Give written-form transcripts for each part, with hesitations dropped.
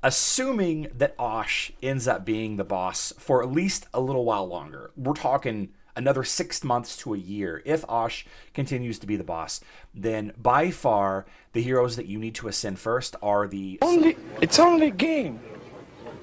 Assuming that Osh ends up being the boss for at least a little while longer, we're talking another 6 months to a year. If Osh continues to be the boss, then by far the heroes that you need to ascend first are the... It's only a game.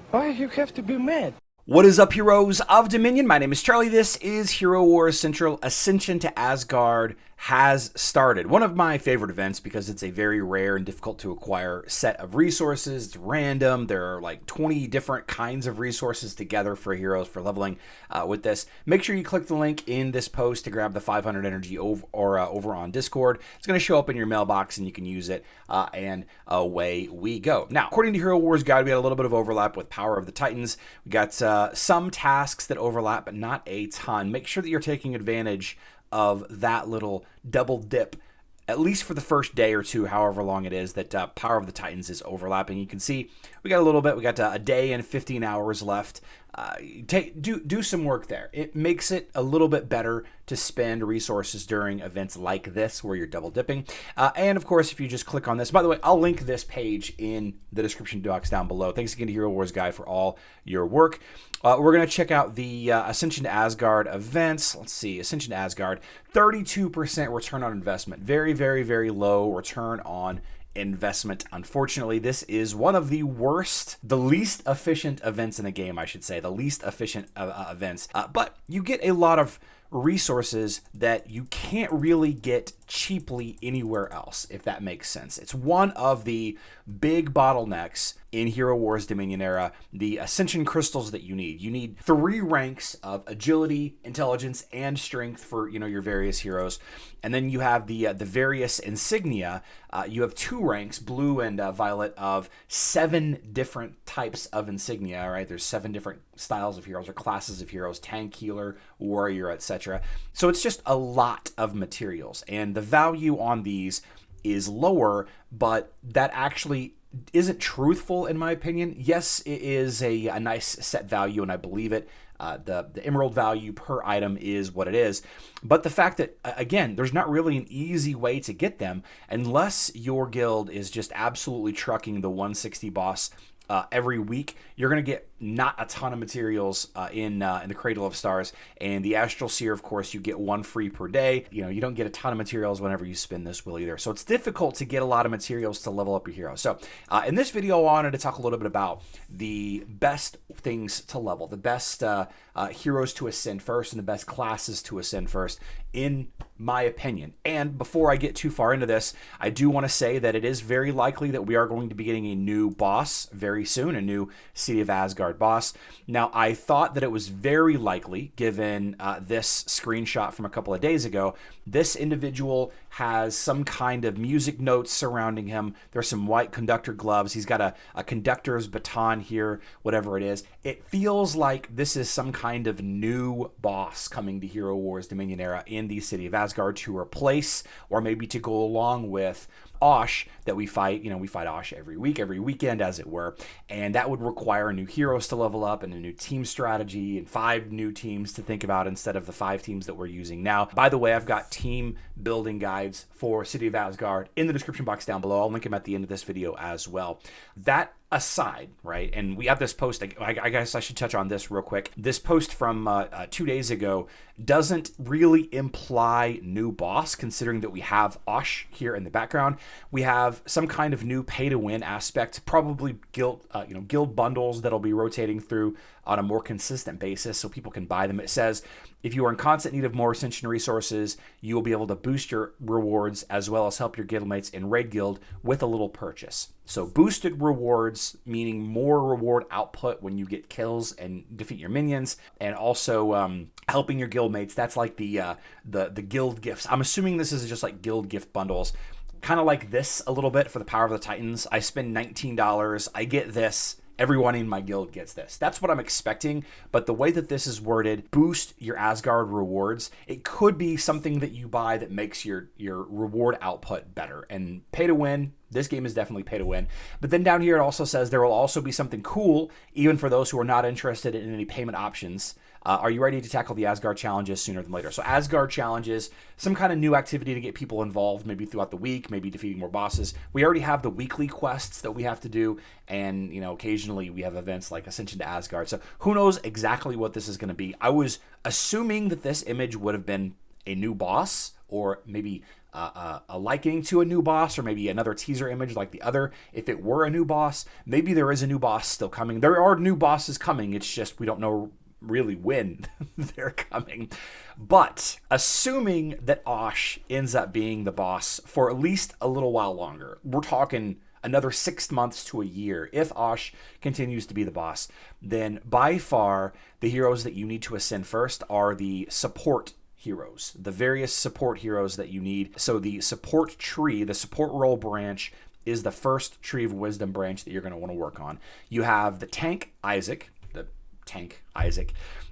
Why you have to be mad? What is up, heroes of Dominion? My name is Charlie. This is Hero Wars Central. Ascension to Asgard has started. One of my favorite events because it's a very rare and difficult to acquire set of resources. It's random. There are like 20 different kinds of resources together for heroes for leveling with this. Make sure you click the link in this post to grab the 500 energy over on Discord. It's going to show up in your mailbox and you can use it and away we go. Now, according to Hero Wars Guide, we had a little bit of overlap with Power of the Titans. We got some tasks that overlap, but not a ton. Make sure that you're taking advantage of that little double dip, at least for the first day or two, however long it is that Power of the Titans is overlapping. You can see we got a little bit. We got a day and 15 hours left. Do some work there. It makes it a little bit better to spend resources during events like this where you're double dipping. And of course, if you just click on this, by the way, I'll link this page in the description box down below. Thanks again to Hero Wars Guide for all your work. We're going to check out the Ascension to Asgard events. Let's see, Ascension to Asgard, 32% return on investment. Very, very, very low return on investment. Unfortunately, this is one of the worst, the least efficient events in the game, I should say, the least efficient events. But you get a lot of resources that you can't really get cheaply anywhere else, if that makes sense. It's one of the big bottlenecks in Hero Wars Dominion era, the Ascension crystals that you need. You need 3 ranks of agility, intelligence, and strength for your various heroes. And then you have the various insignia. You have 2 ranks, blue and violet, of 7 different types of insignia. All right, there's 7 different styles of heroes or classes of heroes: tank, healer, warrior, etc. So it's just a lot of materials, and the value on these is lower, but that actually isn't truthful in my opinion. Yes, it is a nice set value, and I believe it. The emerald value per item is what it is, but the fact that, again, there's not really an easy way to get them unless your guild is just absolutely trucking the 160 boss every week. You're going to get not a ton of materials in the Cradle of Stars, and the Astral Seer, of course, you get 1 free per day. You don't get a ton of materials whenever you spin this wheel either, so it's difficult to get a lot of materials to level up your hero. So in this video, I wanted to talk a little bit about the best things to level, the best heroes to ascend first, and the best classes to ascend first, in my opinion. And before I get too far into this, I do want to say that it is very likely that we are going to be getting a new boss very soon, a new City of Asgard boss. Now, I thought that it was very likely, given this screenshot from a couple of days ago. This individual has some kind of music notes surrounding him. There's some white conductor gloves. He's got a conductor's baton here, whatever it is. It feels like this is some kind of new boss coming to Hero Wars Dominion era in the City of Asgard to replace, or maybe to go along with, Osh that we fight. We fight Osh every week, every weekend, as it were, and that would require new heroes to level up and a new team strategy and 5 new teams to think about instead of the 5 teams that we're using now. By the way, I've got team building guides for City of Asgard in the description box down below. I'll link them at the end of this video as well. That aside, right, and we have this post, I guess I should touch on this real quick. This post from 2 days ago doesn't really imply new boss, considering that we have Osh here in the background. We have some kind of new pay-to-win aspect, probably guild bundles that'll be rotating through on a more consistent basis so people can buy them. It says, if you are in constant need of more Ascension resources, you will be able to boost your rewards as well as help your guildmates in Raid Guild with a little purchase. So boosted rewards, meaning more reward output when you get kills and defeat your minions, and also helping your guildmates. That's like the guild gifts. I'm assuming this is just like guild gift bundles, kind of like this a little bit for the Power of the Titans. I spend $19, I get this. Everyone in my guild gets this. That's what I'm expecting, but the way that this is worded, boost your Asgard rewards, it could be something that you buy that makes your reward output better. And pay to win, this game is definitely pay to win. But then down here it also says there will also be something cool, even for those who are not interested in any payment options. Are you ready to tackle the Asgard challenges sooner than later? So Asgard challenges, some kind of new activity to get people involved, maybe throughout the week, maybe defeating more bosses. We already have the weekly quests that we have to do, and occasionally we have events like Ascension to Asgard. So who knows exactly what this is going to be. I was assuming that this image would have been a new boss, or maybe a likening to a new boss, or maybe another teaser image like the other. If it were a new boss, maybe there is a new boss still coming. There are new bosses coming. It's just we don't know really when they're coming. But assuming that Osh ends up being the boss for at least a little while longer, we're talking another 6 months to a year. If Osh continues to be the boss, then by far the heroes that you need to ascend first are the support heroes, the various support heroes that you need. So the support tree, the support role branch, is the first tree of wisdom branch that you're going to want to work on. You have the tank Isaac.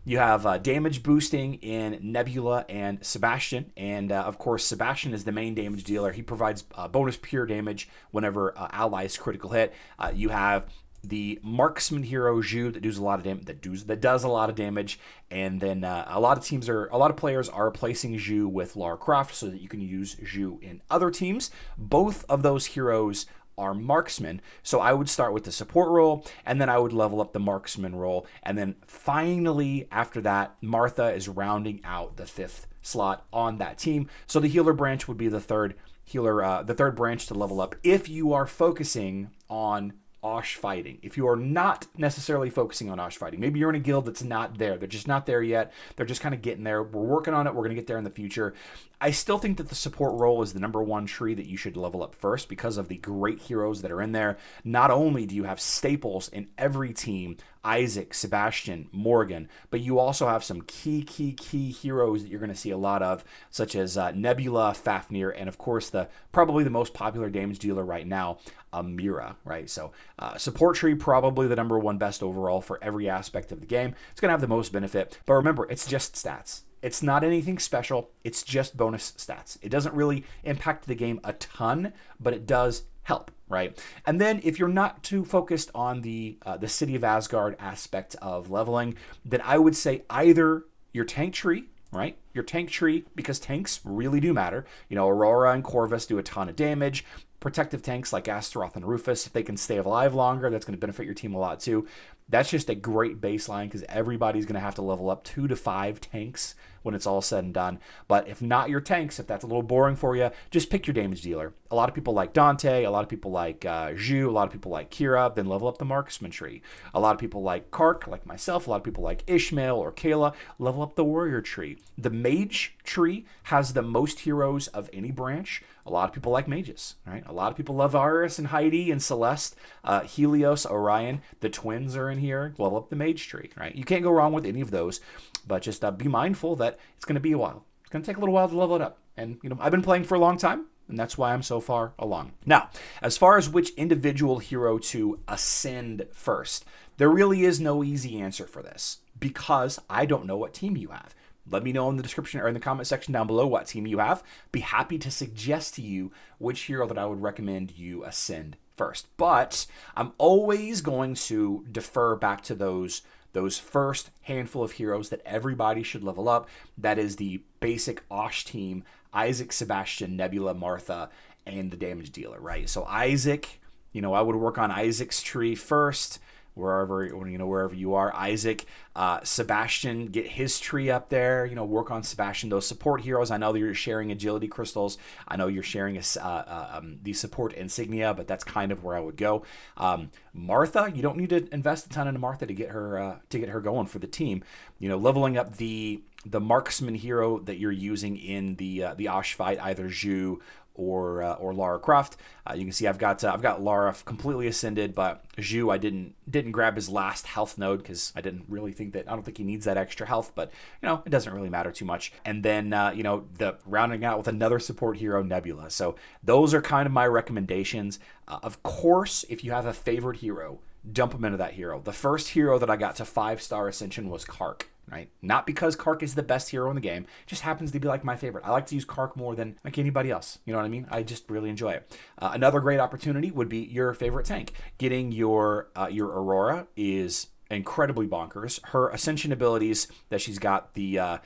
You have damage boosting in Nebula and Sebastian, and of course Sebastian is the main damage dealer. He provides bonus pure damage whenever allies critical hit. You have the marksman hero Zhu that does a lot of damage, and then a lot of players are replacing Zhu with Lara Croft so that you can use Zhu in other teams. Both of those heroes are marksmen, so I would start with the support role, and then I would level up the marksman role, and then finally after that, Martha is rounding out the 5th slot on that team. So the healer branch would be the third branch to level up if you are focusing on Osh fighting. If you are not necessarily focusing on Osh fighting, maybe you're in a guild that's not there. They're just not there yet. They're just kind of getting there. We're working on it. We're going to get there in the future. I still think that the support role is the number one tree that you should level up first because of the great heroes that are in there. Not only do you have staples in every team, Isaac, Sebastian, Morgan, but you also have some key heroes that you're going to see a lot of, such as Nebula, Fafnir, and of course probably the most popular damage dealer right now, Mira, right? So support tree, probably the number one best overall for every aspect of the game. It's going to have the most benefit, but remember, it's just stats. It's not anything special. It's just bonus stats. It doesn't really impact the game a ton, but it does help, right? And then if you're not too focused on the City of Asgard aspect of leveling, then I would say either your tank tree, right? Your tank tree, because tanks really do matter. Aurora and Corvus do a ton of damage. Protective tanks like Astaroth and Rufus, if they can stay alive longer, that's going to benefit your team a lot too. That's just a great baseline because everybody's going to have to level up 2 to 5 tanks when it's all said and done. But if not your tanks, if that's a little boring for you, just pick your damage dealer. A lot of people like Dante, a lot of people like Zhu, a lot of people like Kira, then level up the marksman tree. A lot of people like Kark, like myself, a lot of people like Ishmael or Kayla, level up the warrior tree. The mage tree has the most heroes of any branch. A lot of people like mages, right? A lot of people love Iris and Heidi and Celeste, Helios, Orion. The twins are in here. Level up the mage tree, right? You can't go wrong with any of those, but just be mindful that it's going to be a while. It's going to take a little while to level it up. And, I've been playing for a long time, and that's why I'm so far along. Now, as far as which individual hero to ascend first, there really is no easy answer for this because I don't know what team you have. Let me know in the description or in the comment section down below what team you have. Be happy to suggest to you which hero that I would recommend you ascend first. But I'm always going to defer back to those first handful of heroes that everybody should level up. That is the basic Osh team, Isaac, Sebastian, Nebula, Martha, and the damage dealer, right? So Isaac, I would work on Isaac's tree first. Wherever you are, Isaac, Sebastian, get his tree up there. Work on Sebastian. Those support heroes. I know that you're sharing agility crystals. I know you're sharing the support insignia, but that's kind of where I would go. Martha, you don't need to invest a ton into Martha to get her going for the team. Leveling up the marksman hero that you're using in the Osh fight, either Zhu or Lara Croft. You can see I've got Lara completely ascended, but Zhu I didn't grab his last health node because I don't think he needs that extra health, but it doesn't really matter too much. And then the rounding out with another support hero, Nebula. So those are kind of my recommendations. Of course, if you have a favorite hero, dump him into that hero. The first hero that I got to 5-star Ascension was Kark. Right? Not because Kark is the best hero in the game, just happens to be like my favorite. I like to use Kark more than like anybody else. You know what I mean? I just really enjoy it. Another great opportunity would be your favorite tank. Getting your Aurora is incredibly bonkers. Her Ascension abilities that she's got, the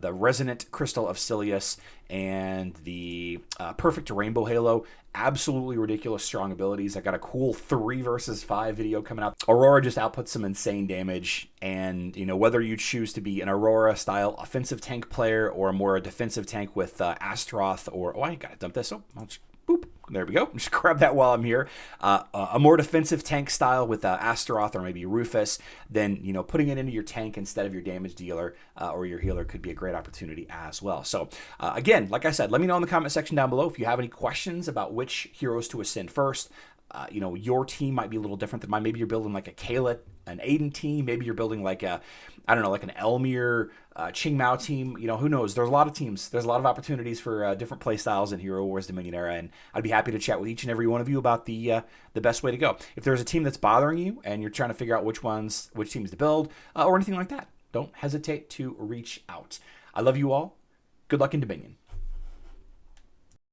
Resonant Crystal of Silius and the Perfect Rainbow Halo, absolutely ridiculous strong abilities. I got a cool 3 versus 5 video coming out. Aurora just outputs some insane damage, and whether you choose to be an Aurora style offensive tank player or more a defensive tank with Astaroth, or I gotta dump this. I'll just boop. There we go. Just grab that while I'm here. A more defensive tank style with Astaroth or maybe Rufus, then putting it into your tank instead of your damage dealer or your healer could be a great opportunity as well. So again, like I said, let me know in the comment section down below if you have any questions about which heroes to ascend first. Your team might be a little different than mine. Maybe you're building like a Kayla, an Aiden team. Maybe you're building like an Elmir, Ching Mao team. Who knows? There's a lot of teams. There's a lot of opportunities for different play styles in Hero Wars Dominion Era, and I'd be happy to chat with each and every one of you about the best way to go. If there's a team that's bothering you and you're trying to figure out which teams to build, or anything like that, don't hesitate to reach out. I love you all. Good luck in Dominion.